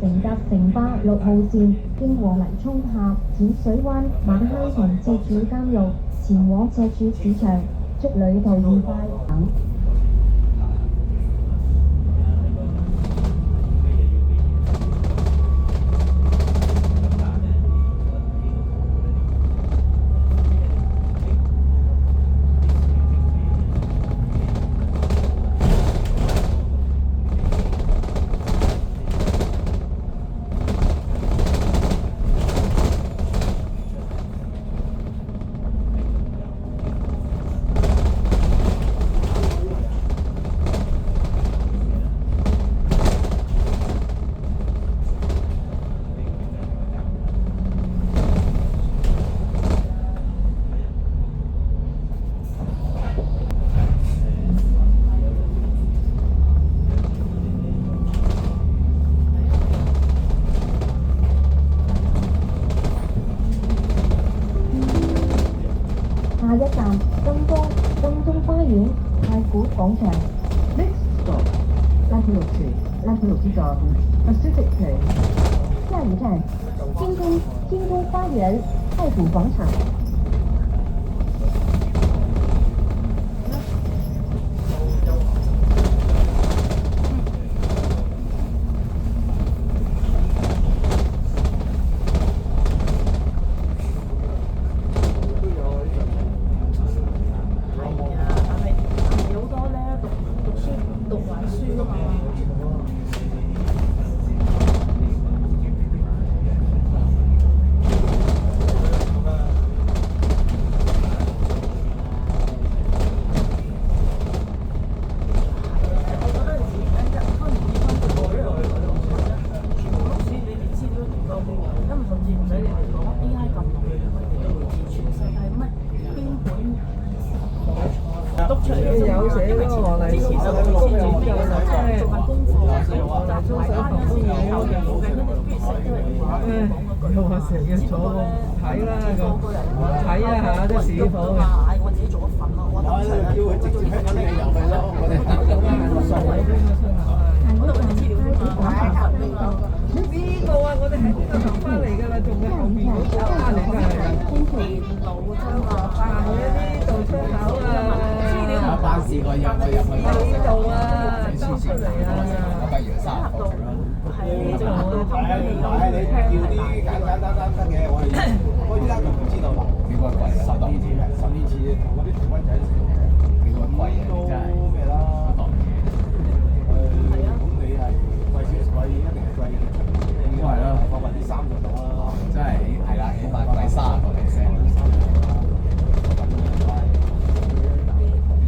乘搭城巴6號線經過泥涌峽、淺水灣、馬坑同赤柱監獄，前往赤柱市場，祝旅途愉快。下一站金鐘花園太古廣場。Next stop, Lampelucci Garden, Pacific Place. 下一站金鐘花園太古廣場。有寫咯，黃麗施做份功課，中手頭公園又話成日坐睇啦咁，睇一下都市況嘅。我自己做一份咯，我等陣叫佢直接喺嗰啲入去咯，我哋打咗呢個啊，我哋喺呢度行翻嚟㗎啦，仲喺後面嗰個翻嚟㗎係。電腦啫嘛，行咗呢度出口啊！有巴士個入去呢度啊，出嚟啊！不如3個啦。係就買你叫啲簡單嘅，我依家就唔知道啦。幾鬼貴啊！12次同嗰啲同溫仔一齊嘅，幾鬼貴啊！真係咩啦？咁你係貴少貴一定係貴嘅，應該係啦，30%到啦。真係係啦，起碼貴30%。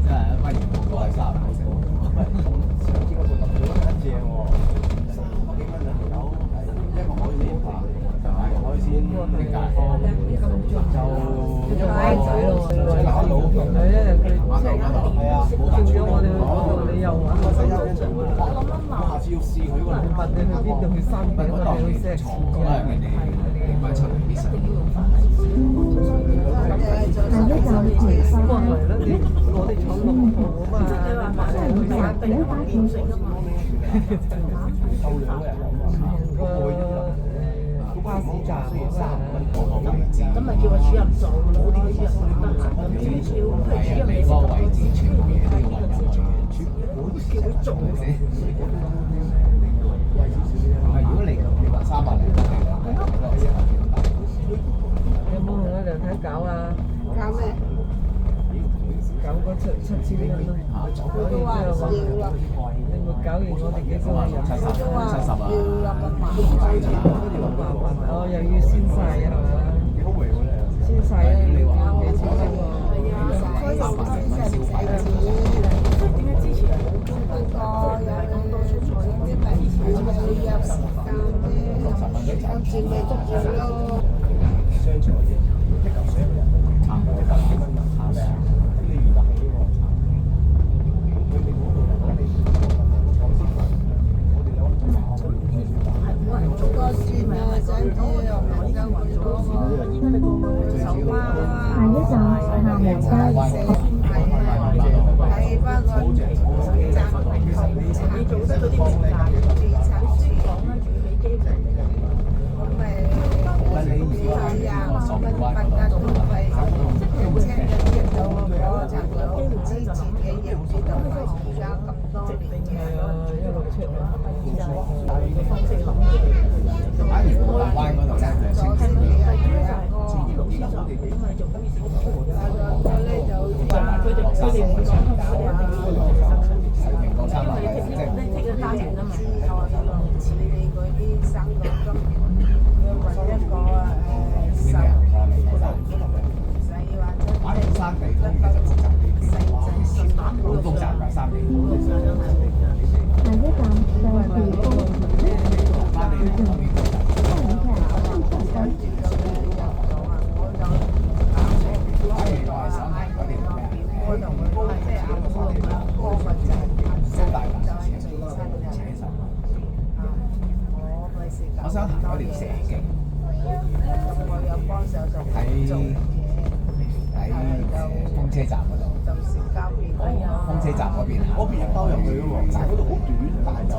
真係不如冇過係30%。上次我做特別真正喎，400幾蚊兩條友，一個海鮮飯，就買個海鮮點解？就乖仔咯，搞到係啊，佢係啊，冇叫咗我哋去嗰度，你又玩我下次要試佢嗰度。問你去邊度？去山頂啊？去石池可能人哋點解出嚟啲神？下一站葵芳過嚟啦！我哋坐6號啊嘛，去山頂免費㗎嘛。巴士站啊嘛，咁咪叫個主任做咯，啲主任得咁少少，譬如主任你個位置全部嘢都要揾人做，叫佢做先。如果你話300零蚊有冇同我哋睇搞啊？搞咩？搞嗰7,000蚊咯，搞完之後話你咪搞完我哋幾個人70啊，哦，又要先晒啊，係嘛？先晒啊，你話幾錢先喎？開始先使錢，點解之前不過有咁多出錯，因為要有時間啫，有錢咪捉住咯。商場嘅一嚿水差唔多100幾蚊啊，差咩啊？你200幾喎，佢哋嗰度人哋坐先飯，我哋兩個嗰個船啊，想知又唔能夠去嗰個手媽啊，下一站廈門街。睇翻個站，你做得嗰啲名價，地產書講啦，仲要俾機會。就係個方式諗嘅。反而大灣嗰度咧就清晰啲。主要就係啲老師就咁咪做好少我咧就但係佢哋唔會講香港，你一定要明國三因為百嘅，即係你剔咗單人啊嘛。似你嗰啲生果金，要揾一個啲人過嚟嗰度。使或者反而山地通其實複雜啲，好複雜㗎山地通。下一站上地峰，山地通嗰邊複雜。下一站上下山。反而我係想行嗰條咩？蘇大達扯手。我想行嗰條蛇徑。我有幫手做喺風車站嗰度。到時交俾風車站嗰邊行。嗰邊包入去嘅喎，但係嗰度好短，但係就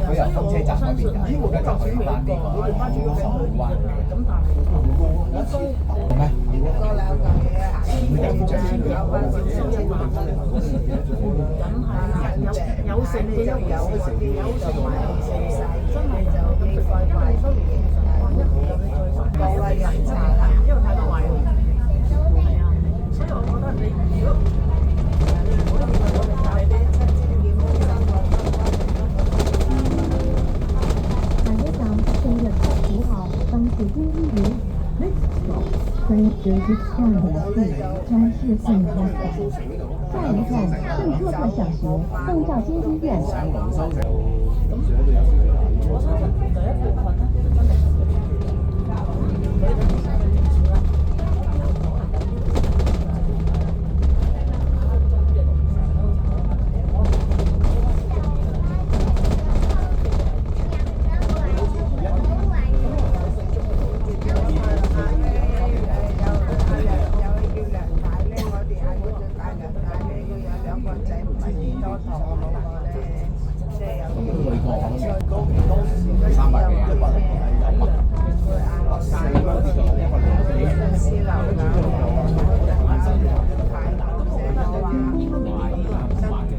佢由風車站嗰邊入，跟住去翻呢個上海灣嘅。咁但係好咩？嗰兩嚿嘢啊，有翻少少1萬蚊，梗係有剩嘅一回事，有剩埋真係就幾快快，所以萬一有你再十個啊人茶啦，因為太多壞喎。係啊，所以我覺得你如果我都認為我哋帶啲下一站進入7號鄧肇堅醫院。隨着這項模式真是很開心。下一站聖托克小學鄧肇堅醫院。上龍舟就我相信第一部分咧，真係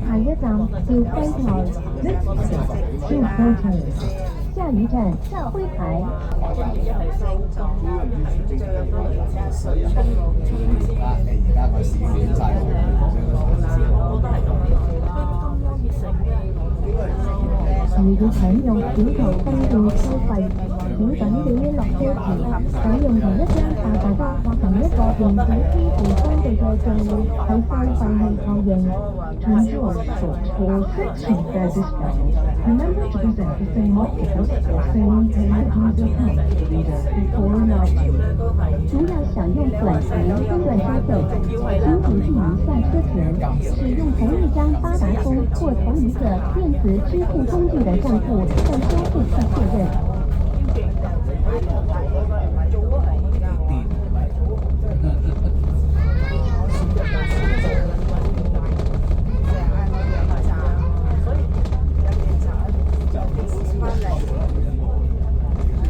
下一站tiểu輝台，下一站輝台。你而家個市亂晒如果想用小圖分段收費，請緊點落車前使用同一張大大巴或同一個電子支付工具嘅賬戶喺收費器確認。Enjoy for 16 discount. Remember to present the same options or same payment user card reader before login. 除了享用短途分段收費，请谨记于下车前使用同一張八達通或同一個電子支付工具的賬戶向收費處確認。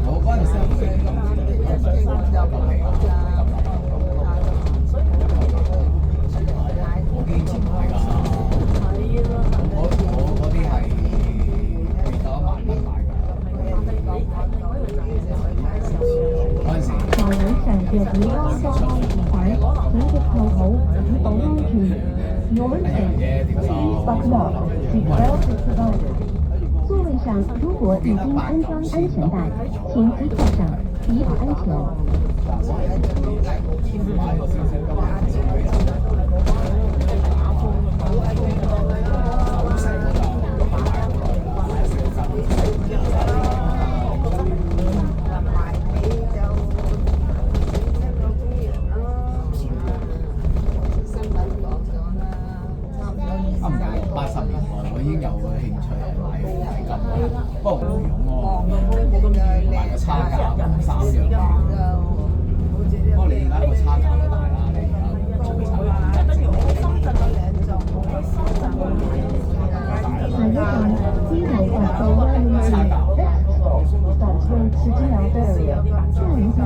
我嗰陣時候我堅持買㗎，我嗰啲係未到1萬蚊買㗎。嗰陣時在會上嘅以安裝安全帶，請接扣好以保安全。Your 一樣 safety 嘢條數。 but not seatbelt is provided。座位上如果已經安裝安全帶，請即扣上，以保安全。80年代我已經有興趣係買金，不過唔用喎，買個差價3樣嘢。不過你而家個差價都大啦，你而家出差價。等於我喺深圳嗰兩座，我喺深圳嗰買下一站機頭滑道101，短寸吃治療隊，下一站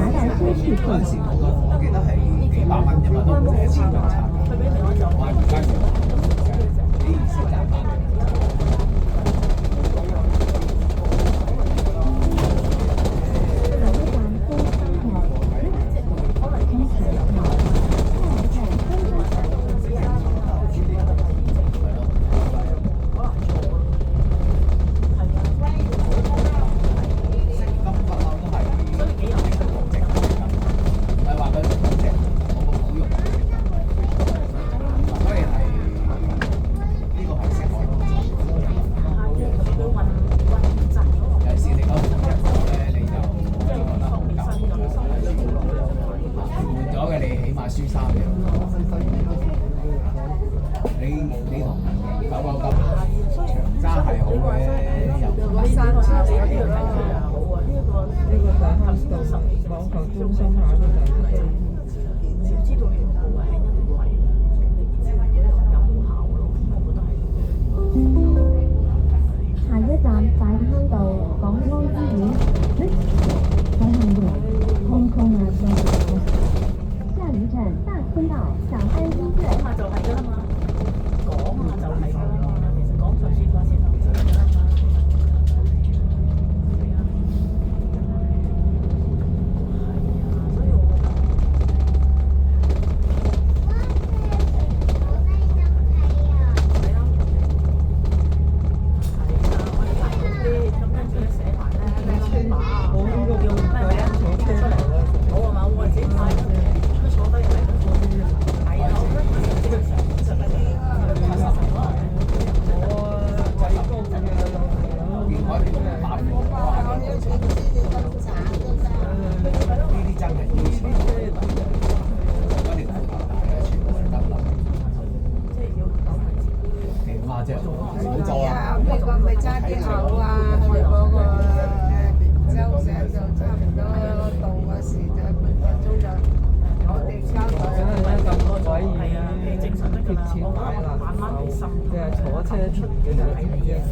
達到休息嗰陣時區。我記得係幾百蚊啫嘛，都唔止1000蚊差價。哇！而家要幾20賺翻嚟。心下嘅就係唔知道全部係因為你唔知佢有冇效咯，我覺得係。下一站大坑道港安醫院，Next 在行路空空啊，下一站大坑道小安醫院。講下就係㗎啦嘛，講下就係㗎啦嘛，其實講就算話先頭先㗎啦嘛。美國咪差啲口啊，去嗰個州城就差唔多到嗰時就半個鐘就我哋交代。咁多位已經貼錢買啦，即係坐車出嘅就睇嘢食，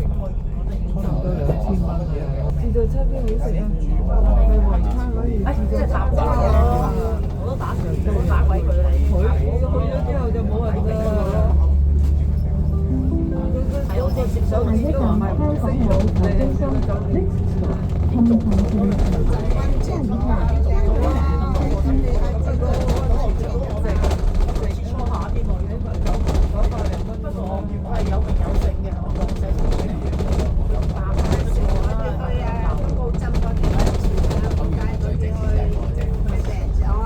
差唔多2000蚊嘅。自助餐邊好食啊？去維他嗰邊自助餐我都打鬼佢啦。佢去咗之後就冇人啦。係我哋接手下一站香港有台中心，Next 空城線，下一初下啲喎，不過我係有名有姓嘅，我講寫住嘅。高針嗰啲啊，點解嗰啲去病咗啊？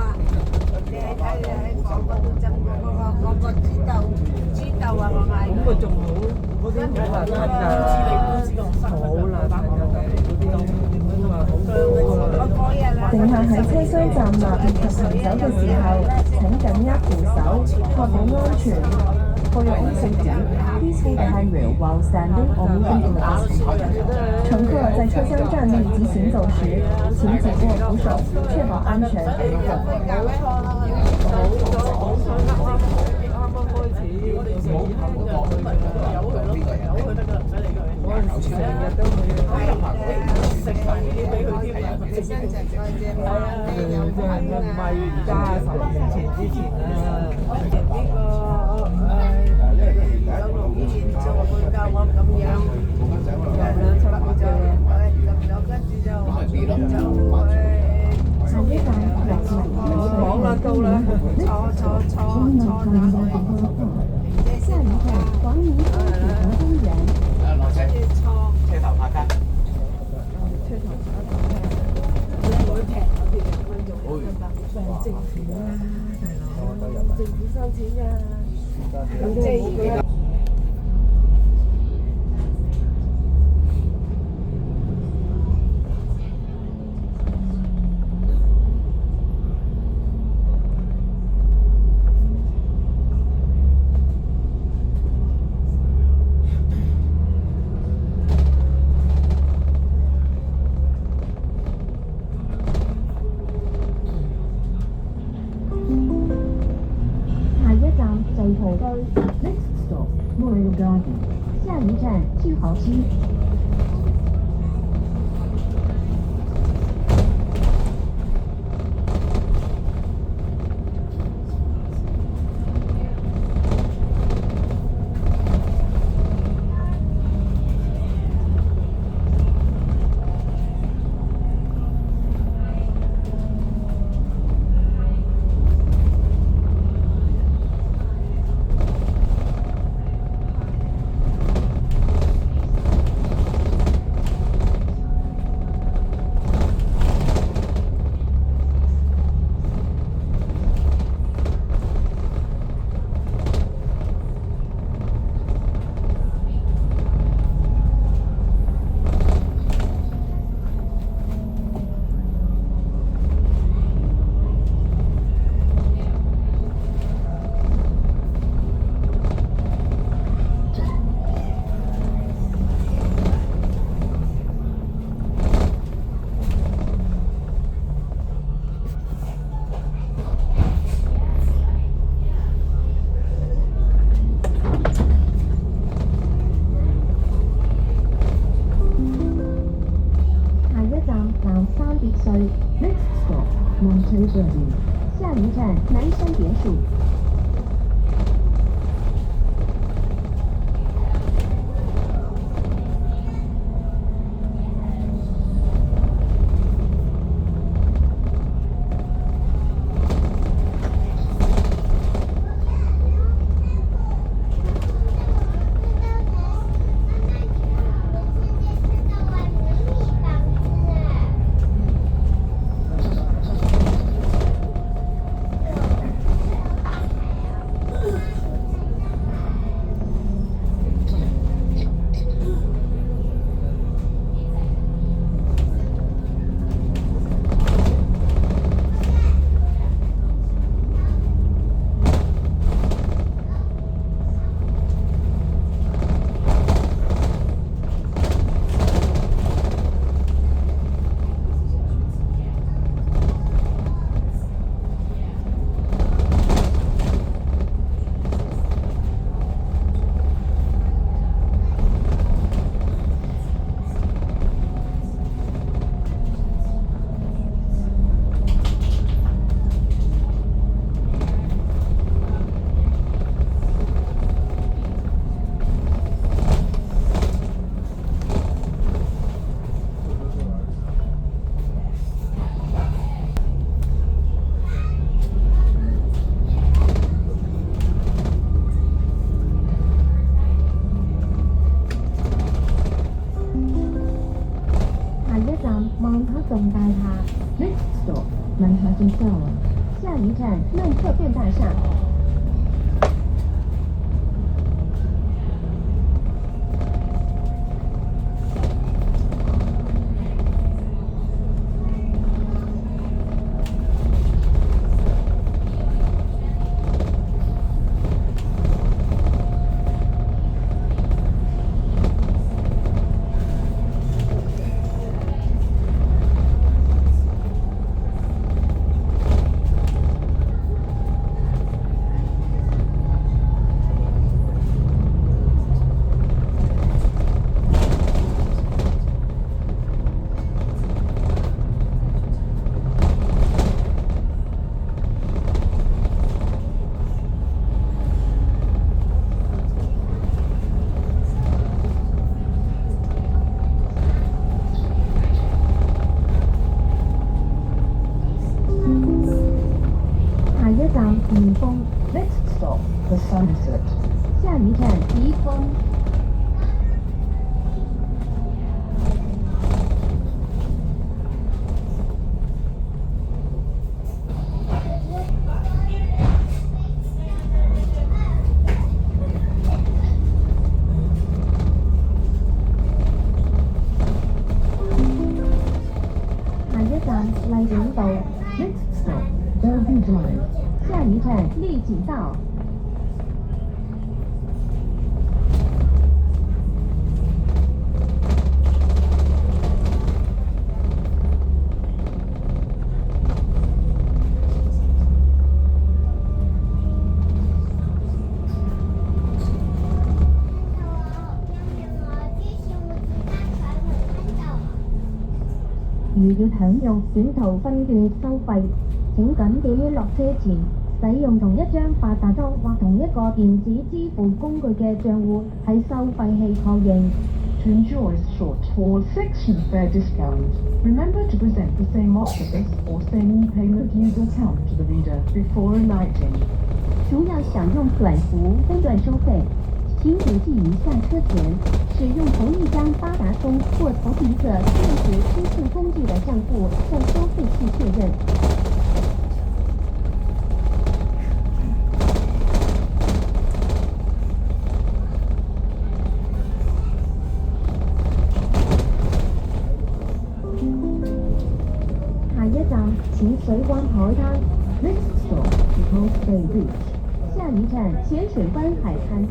你睇喺廣州都針嗰個豬竇啊，我買。咁佢仲好，嗰啲冇話吞㗎，冇啦，吞㗎，但係嗰啲點樣話好乘客喺車廂站立及行走嘅時候，請緊握扶手，確保安全。For your own safety, please hold the handrail while standing or moving in the bus. 乘客在車廂站立及行走時，請緊握扶手，確保安全。啱啱開始，我哋以後都有佢得㗎，唔使理佢。嗰陣時成日都去食埋啲嘢俾佢添啊！真係唔係而家10年前之前啦。有路醫院做會教我咁樣，跟住就下一站講啦，到啦。下一站黃泥水河公園。車頭拍卡。政府啦，大佬，政府收錢㗎。即係水浦區 Next stop Royal Garden，下一站tyr豪溪。车这里，下一站南山别墅。曼哈顿大厦 ，Next stop Manhattan Tower， 下一站曼特顿大厦。宜豐 ，Next stop The Sunset， 下一站宜豐。下一站荔景道 ，Next stop Bellevue Drive。下一站荔景道。如要享用短途分段收費，請緊記於落車前使用同一張八達通或同一個電子支付工具嘅帳戶喺收費器確認。To enjoy short or section fare discount, remember to present the same octopus or same payment user account to the reader before alighting. 如要享用短途分段收費，請謹記於下車前使用同一張八達通或同一個電子支付工具的帳戶向收費器確認。下一站淺水灣海灘 ，Next stop Coast Bay Beach， 下一站淺水灣海灘。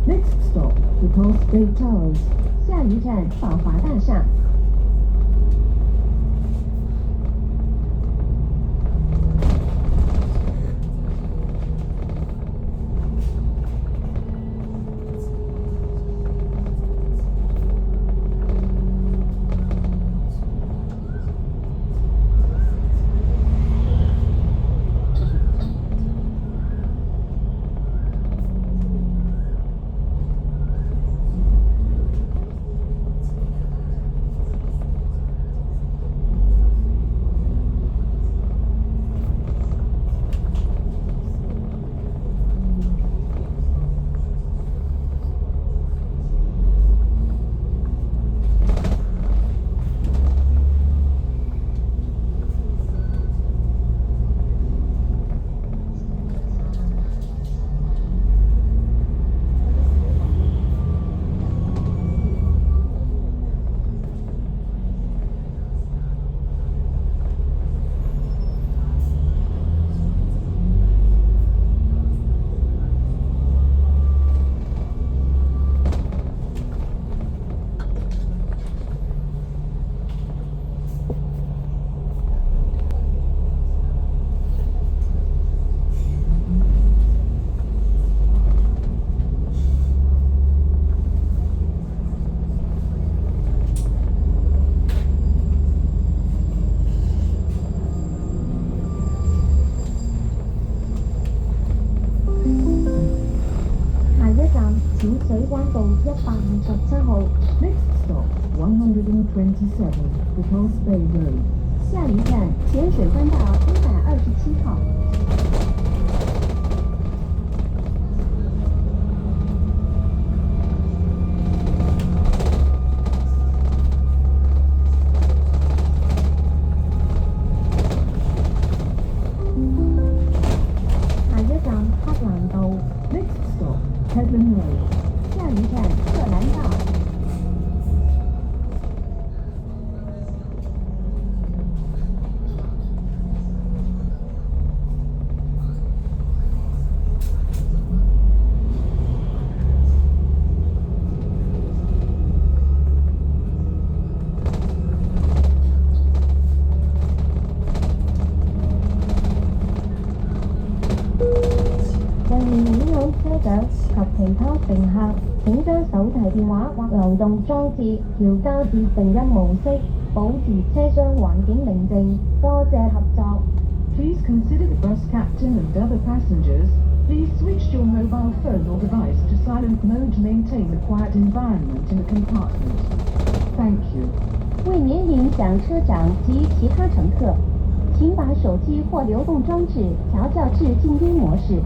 Next stop, Repulse Gate Towers. 下一站宝华大厦。157號 Next stop 127 Repulse Bay Road 下一站浅水湾道127号。下一站黑蘭道 Next stop Headland Road 下一站特蘭道。為免影響車長及其他乘客，請將手提電話或流動裝置調校至靜音模式，保持車廂環境寧靜。多謝合作。Please consider the bus captain and other passengers. Please switch your mobile phone or device to silent mode to maintain a quiet environment in the compartment. Thank you. 为免影响车长及其他乘客，请把手机或流动装置调校至静音模式，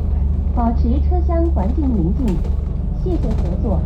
保持车厢环境宁静。谢谢合作。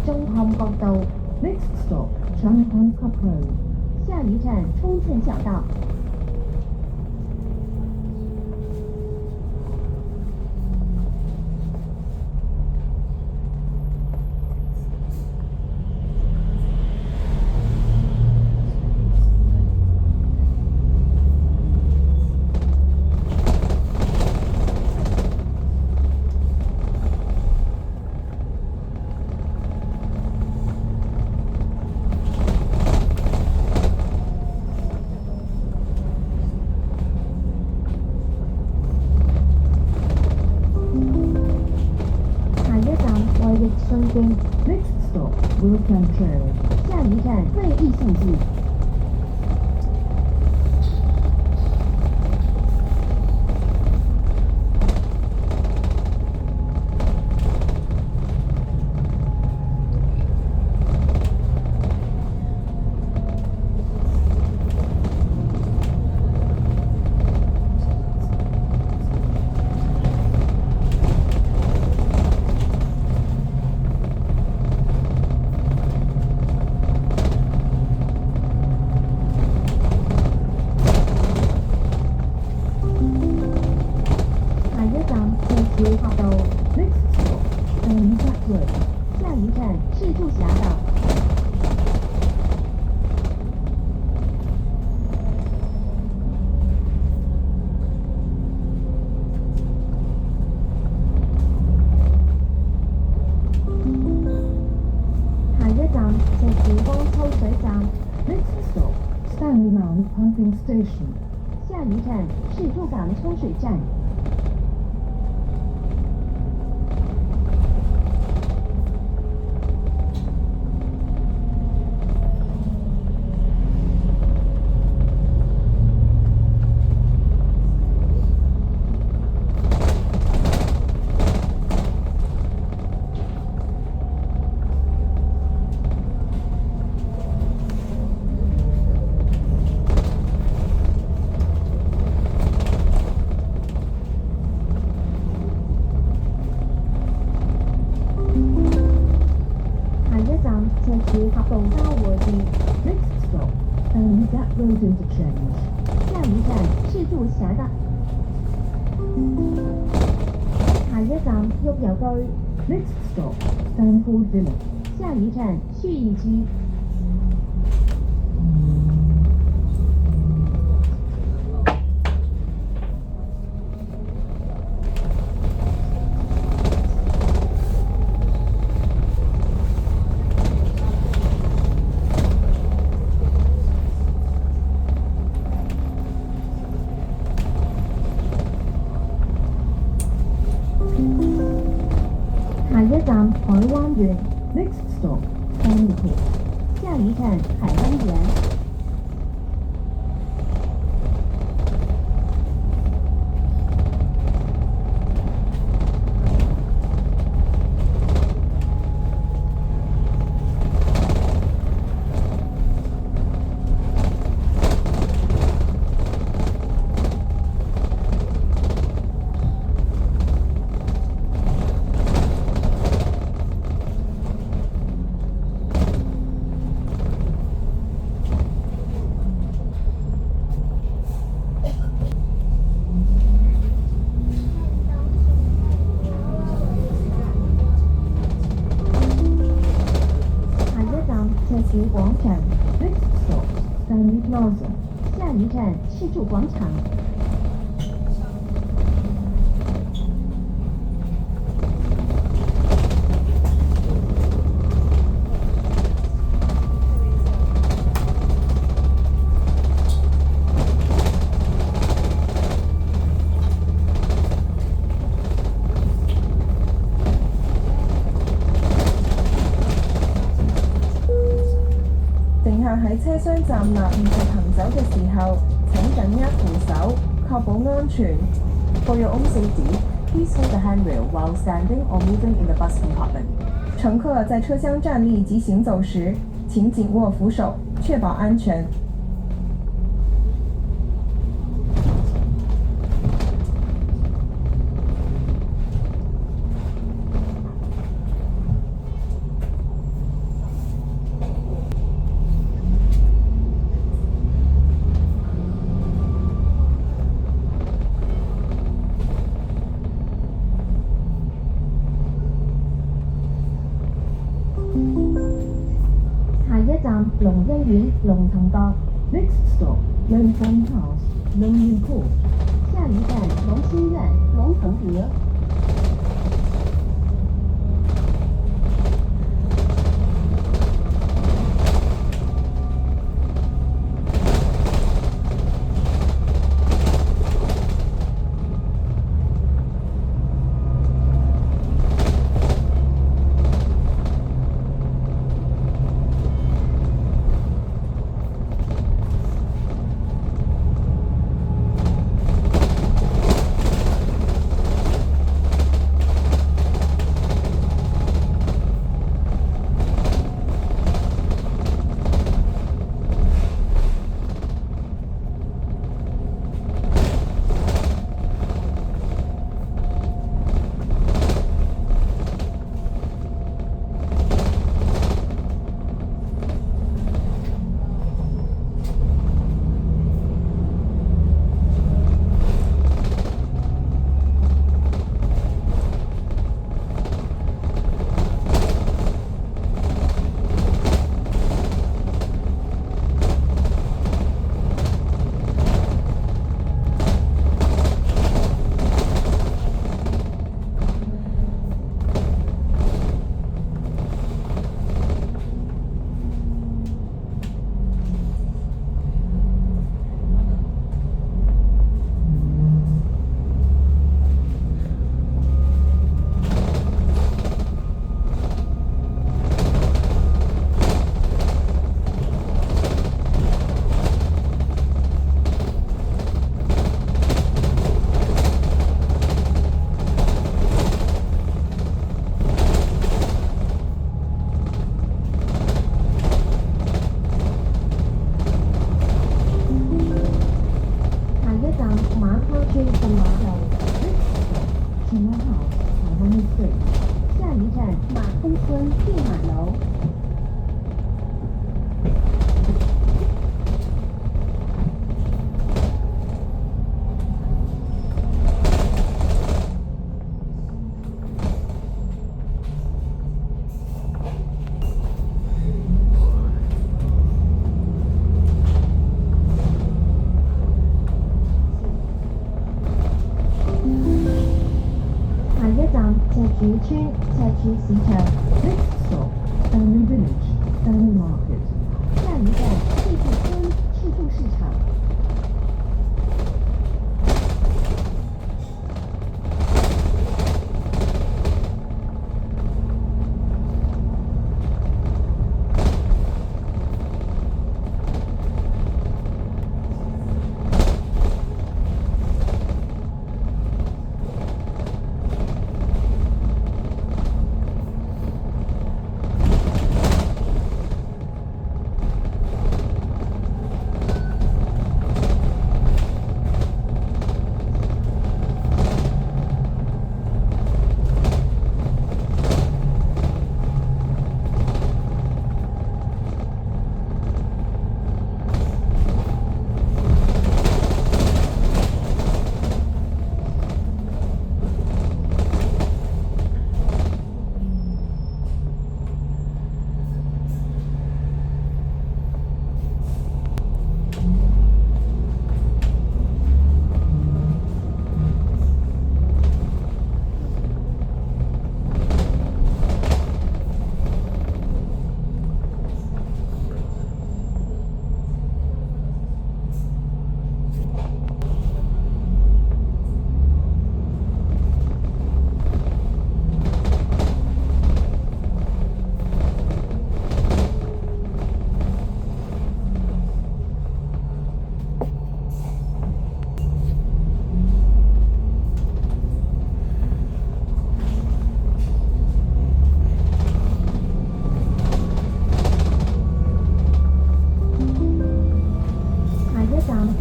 中漢國道 Next stop Changhang Road 下一站冲cent小道。意性质。下一站赤柱峽道 ，Next stop Sunset Road。下一站赤柱峡道。下一站赤柱江抽水站 ，Next stop Stanley Mount Pumping Station。下一站赤柱港抽水站。下一站赤柱峽道交匯處 ，Next stop Stanley Gap Road Interchange。下一站赤柱峽道。下一站旭遊居 ，Next stop Stanford Village。下一站旭義居。下一站海灣園 ，Next stop Stanley Court。下一站海灣園。赤柱廣場 ，Next stop Stanley Plaza。下一站赤柱廣場。乘客喺車廂站立以及行走嘅時候，請緊握扶手，確保安全。For your own safety, please hold the handrail while standing or moving in the bus compartment. 乘客在車廂站立及行走時，請緊握扶手，確保安全。下一站龍欣苑龍騰閣 ，Next stop Longfang House 龍苑 Court。下一站龍欣苑龍騰閣。村赤柱市場 Next stop, Stanley Village, Stanley Market. 下一站赤柱村赤柱市場。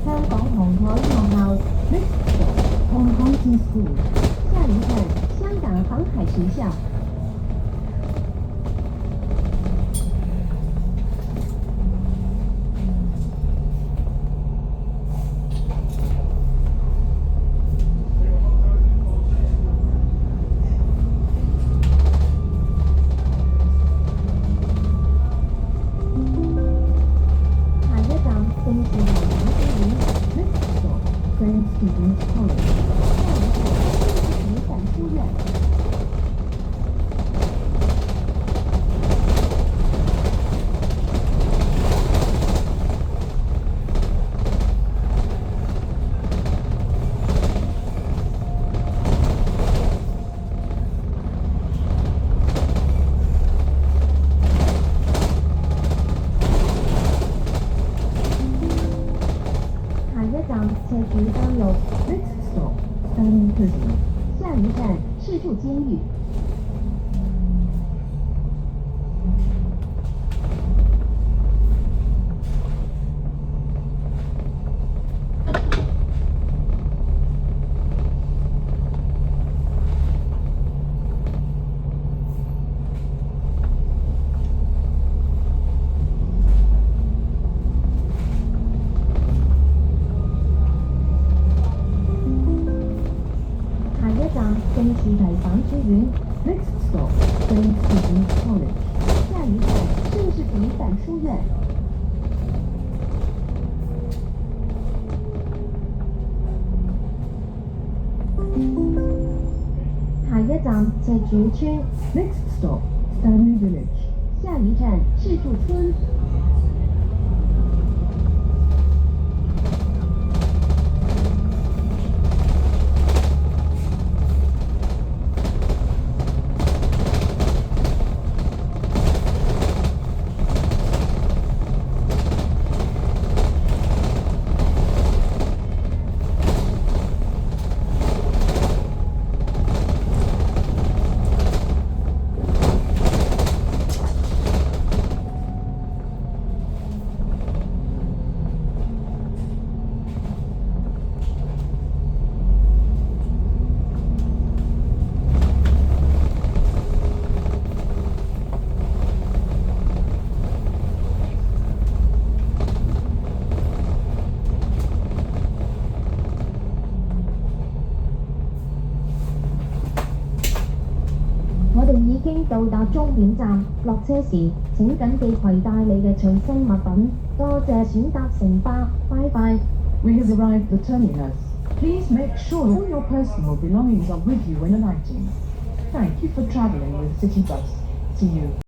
香港航海學校 Next stop, Hong Kong Sea School. 下一站香港航海學校。下一站正是南洋書院。 Next stop, St. Stephen's College. 下一站正是女展書院。下一站赤柱監獄。 Next stop, Stanley Prison. 下一站赤柱監獄。下一站正是題反書院。 Next stop, St. Stephen's College. 下一站正是女展書院。下一站赤柱村。 Next stop, Stanley Village. 下一站赤柱村。我哋已經到達終點站，落車時請緊記攜帶你嘅隨身物品。多謝選搭城巴，拜拜。 We have arrived at the terminus. Please make sure all your personal belongings are with you when alighting. Thank you for travelling with City Bus. See you.